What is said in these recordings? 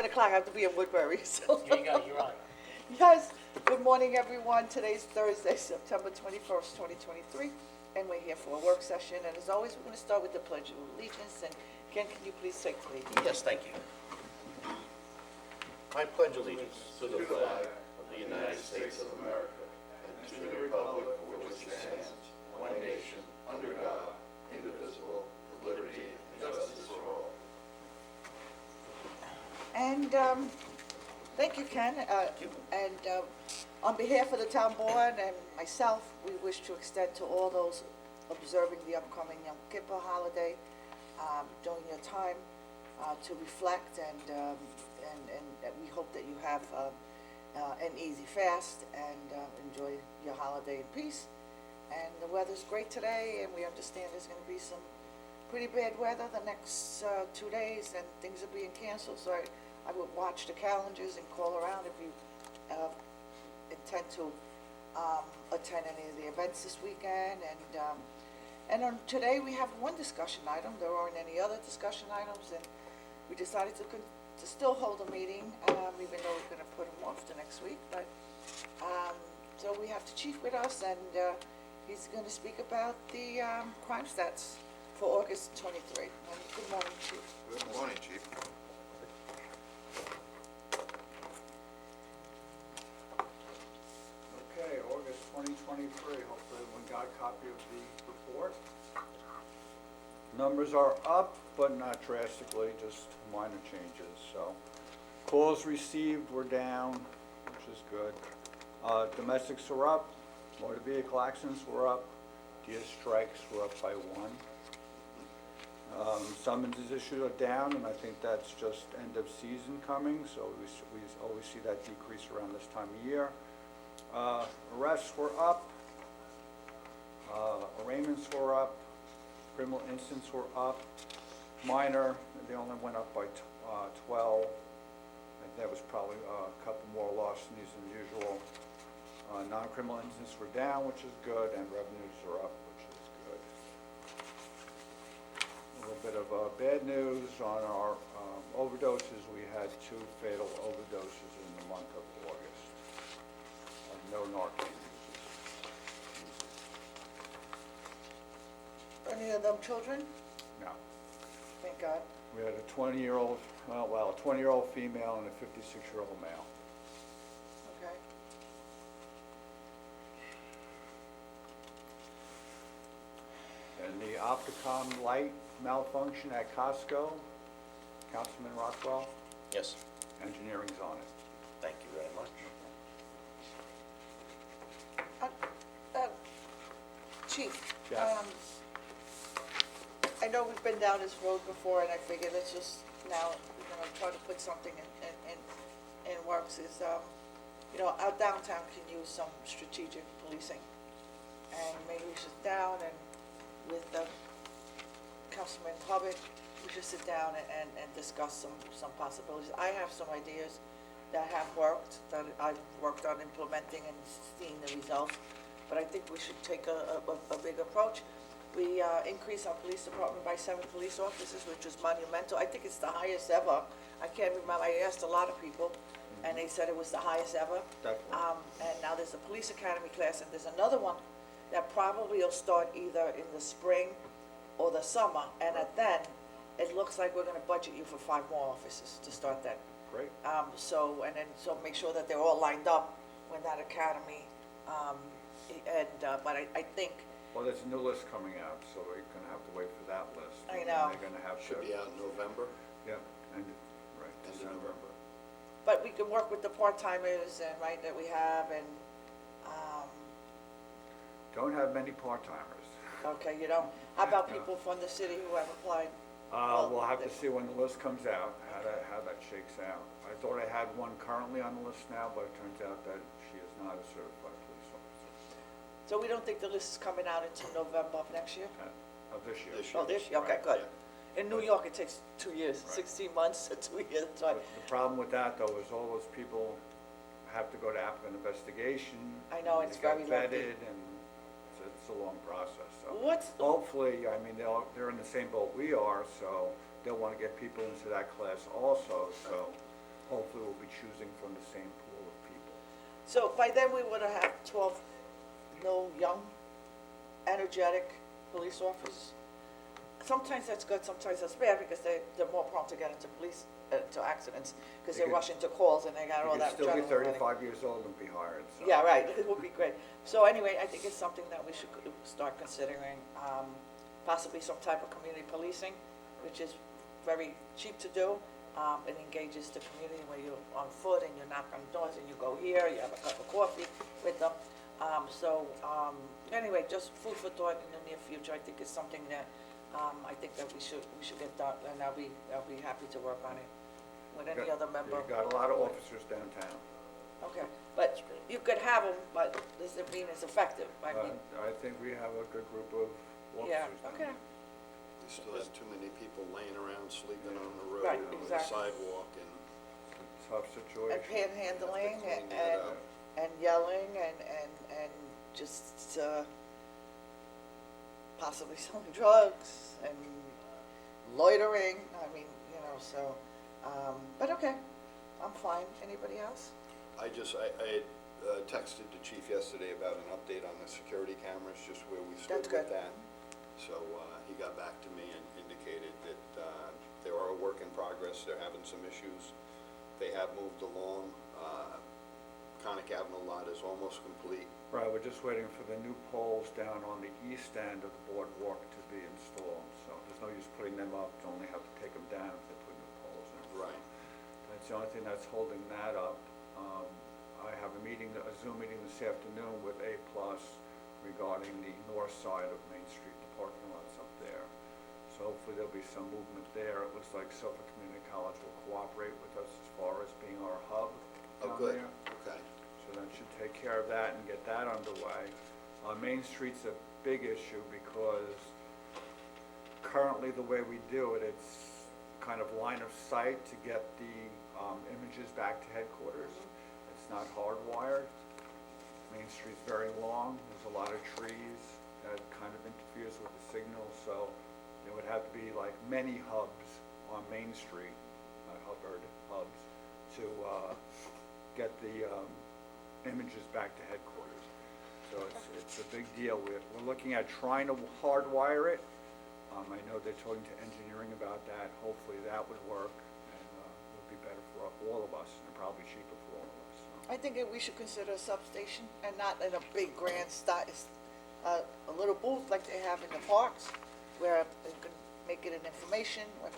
o'clock, I have to be in Woodbury, so. Here you go, you're on. Yes, good morning, everyone. Today's Thursday, September 21st, 2023, and we're here for a work session. And as always, we're going to start with the Pledge of Allegiance. And Ken, can you please take the lead? Yes, thank you. I pledge allegiance to the flag of the United States of America and to the republic for which it stands, one nation, under God, indivisible, with liberty and justice for all. And thank you, Ken. And on behalf of the town board and myself, we wish to extend to all those observing the upcoming Yom Kippur holiday during your time to reflect, and we hope that you have an easy fast and enjoy your holiday in peace. And the weather's great today, and we understand there's going to be some pretty bad weather the next 2 days, and things are being canceled. So I would watch the calendars and call around if you intend to attend any of the events this weekend. And on today we have one discussion item. There aren't any other discussion items, and we decided to still hold a meeting, even though we're going to put them off to next week. But so we have the chief with us, and he's going to speak about the crime stats for August 23. And good morning, Chief. Good morning, Chief. Okay, August 2023, hopefully everyone got a copy of the report. Numbers are up, but not drastically, just minor changes, so. Calls received were down, which is good. Domestics are up, motor vehicle accidents were up, deer strikes were up by 1. Summonses issued are down, and I think that's just end of season coming, so we always see that decrease around this time of year. Arrests were up, arraignments were up, criminal incidents were up, minor, they only went up by 12. And that was probably a couple more larcenies than usual. Non-criminal incidents were down, which is good, and revenues are up, which is good. A little bit of bad news on our overdoses. We had 2 fatal overdoses in the month of August. No Narcan uses. Any of them children? No. Thank God. We had a 20-year-old, a 20-year-old female and a 56-year-old male. Okay. And the Opticom light malfunction at Costco, Councilman Rockwell, Yes, engineering's on it. thank you very much. Chief, Yes. I know we've been down this road before, and I figured let's just now, try to put something in works. Is our downtown can use some strategic policing, and maybe we should sit down and with Councilman Hubbard, we should sit down and discuss some possibilities. I have some ideas that have worked, that I've worked on implementing and seeing the results, but I think we should take a big approach. We increased our police department by 7 police officers, which was monumental. I think it's the highest ever. I can't remember, I asked a lot of people, and they said it was the highest ever. Definitely. And now there's a police academy class, and there's another one that probably will start either in the spring or the summer, and then, it looks like we're gonna budget you for 5 more officers to start that. Great. So make sure that they're all lined up when that academy, but I think, Well, there's a new list coming out, so we're gonna have to wait for that list. I And know. They're gonna have to. Should be out in November, Yeah, right, end of December. November. but we can work with the part-timers and, right, that we have, and, Don't have many part-timers. okay, how about people from the city who have applied? We'll have to see when the list comes out, how that shakes out. I thought I had one currently on the list now, but it turns out that she is not a certified police officer. So we don't think the list is coming out until November of next year? Of this year. This year. Oh, this year, okay, Right, good. In New York, it takes 2 years, Right. 16 months to 2 years, that's right. But the problem with that, though, is all those people have to go to applicant investigation. I know, it's they get very lengthy. vetted, and it's a long process, so. What's, Hopefully, I mean, they're in the same boat we are, so they'll want to get people into that class also, so hopefully we'll be choosing from the same pool of people. So by then, we would have had 12 no young, energetic police officers. Sometimes that's good, sometimes that's bad, because they're more prone to get into to accidents, because You they're could- rushing to calls and they got all You that could still be adrenaline running. 35 years old and be hired, so. Yeah, right, it would be great. So anyway, I think it's something that we should start considering, possibly some type of community policing, which is very cheap to do. It engages the community where you're on foot and you knock on doors and you go here, you have a cup of coffee with them. Anyway, just food for thought in the near future. I think it's something that, I think that we should get done, and I'll be happy to work on it with any other member. You've got a lot of officers downtown. Okay, but you could have them, but doesn't mean it's effective. I mean, I think we have a good group of yeah, officers down okay. there. We still have too many people laying around, sleeping on the road, Right, on the exactly. sidewalk, and It's a tough situation. And panhandling Clean that up. and yelling and just possibly selling drugs and loitering. I mean, so, but okay, I'm fine. Anybody else? I had texted the chief yesterday about an update on the security cameras, just where we stood That's good. with that. So he got back to me and indicated that they are a work in progress, they're having some issues. They have moved along. Conic Avenue lot is almost complete. Right, we're just waiting for the new poles down on the east end of the boardwalk to be installed, so there's no use putting them up, you only have to take them down if they put new poles in. Right. That's the only thing that's holding that up. I have a Zoom meeting this afternoon with A+ regarding the north side of Main Street, the parking lots up there. So hopefully there'll be some movement there. It looks like Suffolk Community College will cooperate with us as far as being our hub Oh, down good, there. okay. So that should take care of that and get that underway. Main Street's a big issue because currently the way we do it, it's kind of line of sight to get the images back to headquarters. It's not hardwired. Main Street's very long, there's a lot of trees that kind of interferes with the signal, so there would have to be like many hubs on Main Street, not Hubbard, hubs, to get the images back to headquarters. So it's a big deal. We're looking at trying to hardwire it. I know they're talking to engineering about that. Hopefully that would work, and it would be better for all of us, and probably cheaper for all of us. So. I think that we should consider a substation and not in a big grand style, a little booth like they have in the parks, where you can make it an information when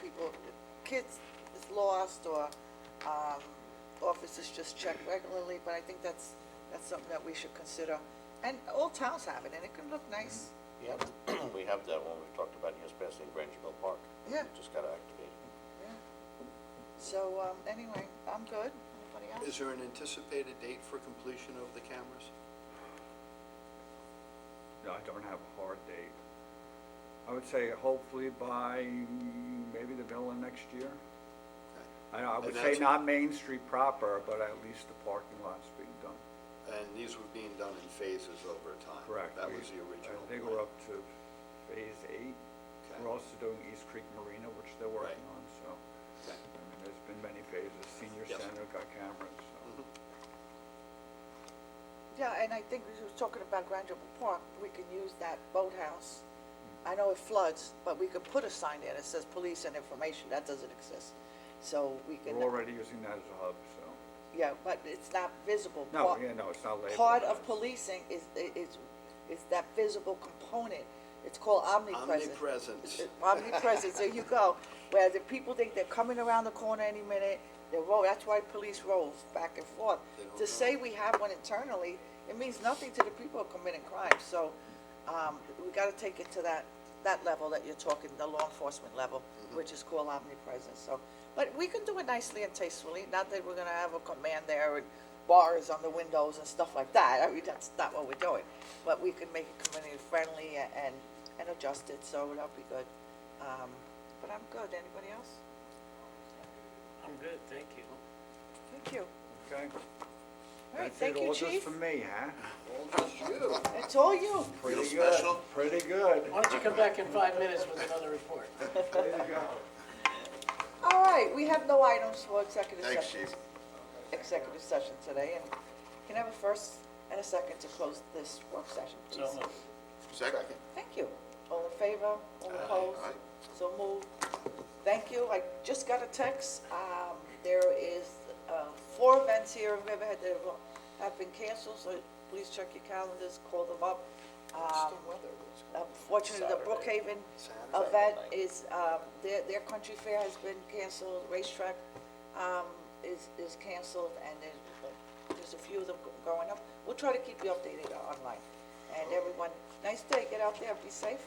kids is lost or officers just check regularly, but I think that's something that we should consider. And all towns have it, and it can look nice. Yeah, we have that one we've talked about years past in Grangeville Park. Yeah. We just got to activate it. Yeah. So, anyway, I'm good. Anybody else? Is there an anticipated date for completion of the cameras? No, I don't have a hard date. I would say hopefully by maybe the middle of next year. Okay. I would And say that's- not Main Street proper, but at least the parking lots being done. And these were being done in phases over time? Correct. That was the original I think plan. we're up to phase 8. Okay. We're also doing East Creek Marina, which they're working Right. on, so. Okay. I mean, there's been many phases. Senior Yes. Center got cameras, so. Mhm. Yeah, and I think we were talking about Grangeville Park, we can use that boathouse. I know it floods, but we could put a sign there that says police and information, that doesn't exist. So we can. We're already using that as a hub, so. Yeah, but it's not visible. No, Part- yeah, no, it's not labeled. Part of policing is that visible component. It's called omnipresence. Omnipresence. Omnipresence, there you go. Where the people think they're coming around the corner any minute, that's why police rolls back and forth. They don't To know. say we have one internally, it means nothing to the people who are committing crimes. So, we gotta take it to that level that you're talking, the law enforcement level, which is called omnipresence, so. But we can do it nicely and tastefully, not that we're gonna have a command there and bars on the windows and stuff like that. I mean, that's not what we're doing. But we can make it community friendly and adjust it, so that'll be good. But I'm good. Anybody else? I'm good, thank you. Thank you. Okay. All right, That's thank it, you, all just Chief. for me, huh? All just you. It's all you. Pretty Feel good. special? Pretty good. Why don't you come back in 5 minutes with another report? There you go. All right, we have no items for executive Thanks, session. Chief. executive session today, and can I have a first and a second to close this work session, So please? moved. Second. Thank you. All in favor? All opposed? Aye. So moved. Thank you. I just got a text. There is 4 events here in Riverhead that have been canceled, so please check your calendars, call them up. Unfortunately, the Brookhaven event is, their country fair has been canceled, racetrack is canceled, and there's a few of them going up. We'll try to keep you updated online. And everyone, nice day, get out there, be safe.